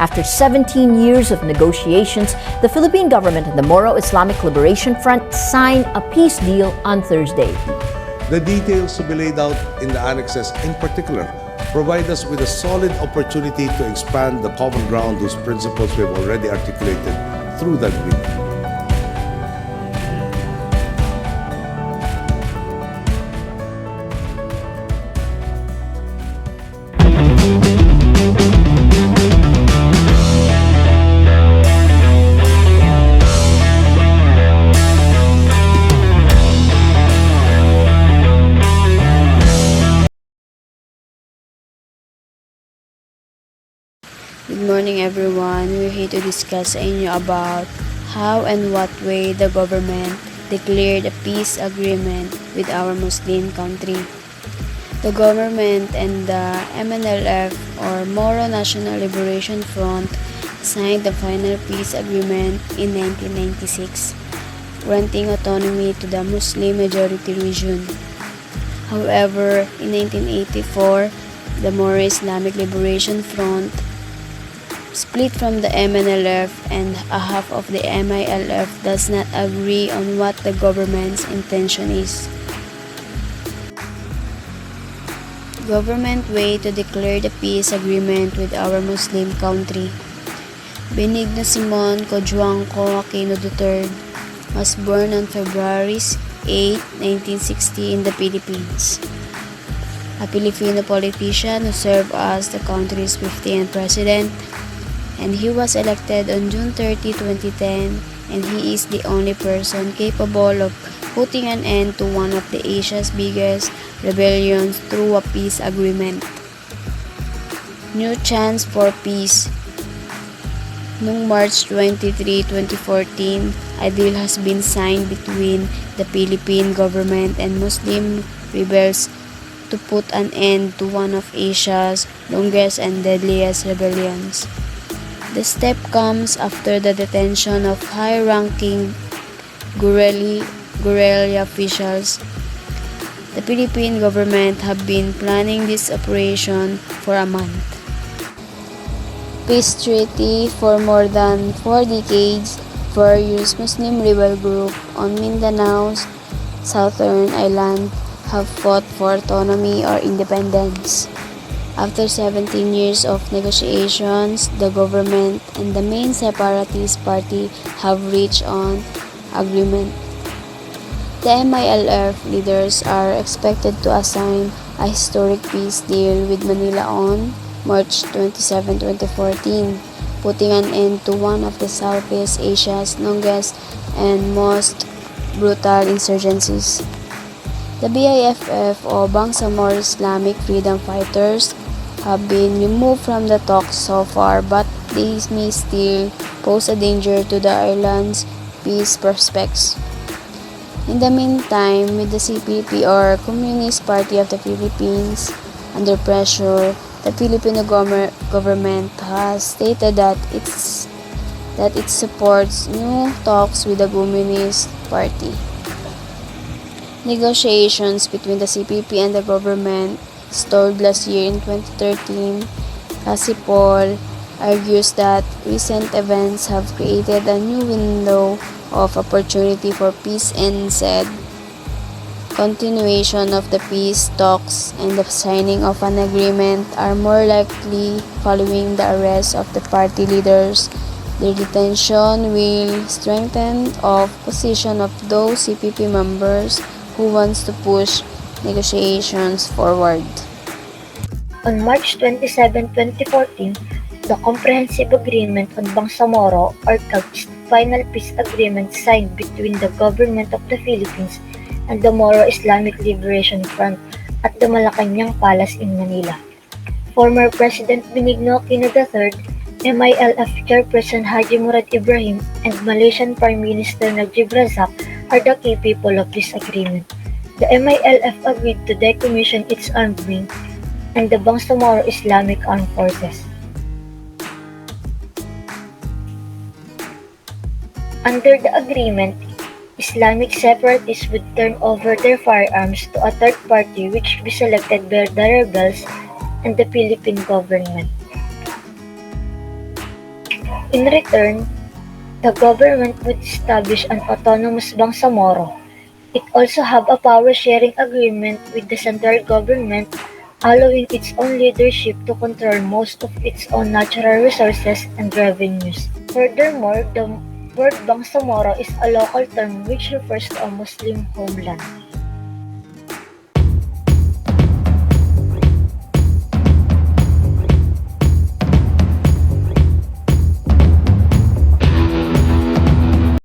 After 17 years of negotiations, the Philippine government and the Moro Islamic Liberation Front signed a peace deal on Thursday. The details to be laid out in the annexes in particular provide us with a solid opportunity to expand the common ground whose principles we have already articulated through the agreement. Good morning everyone. We're here to discuss sa inyo about how and what way the government declared a peace agreement with our Muslim country. The government and the MNLF or Moro National Liberation Front signed the final peace agreement in 1996, granting autonomy to the Muslim majority region. However, in 1984, the Moro Islamic Liberation Front split from the MNLF, and a half of the MILF does not agree on what the government's intention is. Government way to declare the peace agreement with our Muslim country. Benigno Simon Cojuangco Aquino III was born on February 8, 1960 in the Philippines. A Filipino politician who served as the country's 15th president, and he was elected on June 30, 2010, and he is the only person capable of putting an end to one of the Asia's biggest rebellions through a peace agreement. New chance for peace. Noong March 23, 2014, a deal has been signed between the Philippine government and Muslim rebels to put an end to one of Asia's longest and deadliest rebellions. The step comes after the detention of high-ranking guerrilla officials. The Philippine government have been planning this operation for a month. Peace treaty. For more than 4 decades, various Muslim rebel groups on Mindanao's southern island have fought for autonomy or independence. After 17 years of negotiations, the government and the main separatist party have reached an agreement. The MILF leaders are expected to assign a historic peace deal with Manila on March 27, 2014, putting an end to one of the Southeast Asia's longest and most brutal insurgencies. The BIFF o Bangsamoro Islamic Freedom Fighters have been removed from the talks so far, but they may still pose a danger to the island's peace prospects. In the meantime, with the CPP or Communist Party of the Philippines under pressure, the Filipino government has stated that it supports new talks with the Communist Party. Negotiations between the CPP and the government stalled last year in 2013. Kasi Paul argues that recent events have created a new window of opportunity for peace and said continuation of the peace talks and the signing of an agreement are more likely following the arrest of the party leaders. Their detention will strengthen the position of those CPP members who wants to push negotiations forward. On March 27, 2014, the Comprehensive Agreement on Bangsamoro or CAG's final peace agreement signed between the government of the Philippines and the Moro Islamic Liberation Front at the Malacañang Palace in Manila. Former President Benigno Aquino III, MILF Chairperson Haji Murad Ibrahim, and Malaysian Prime Minister Najib Razak are the key people of this agreement. The MILF agreed to decommission its armed wing and the Bangsamoro Islamic Armed Forces. Under the agreement, Islamic separatists would turn over their firearms to a third party which would be selected by the rebels and the Philippine government. In return, the government would establish an autonomous Bangsamoro. It also have a power-sharing agreement with the central government, allowing its own leadership to control most of its own natural resources and revenues. Furthermore, the word Bangsamoro is a local term which refers to a Muslim homeland.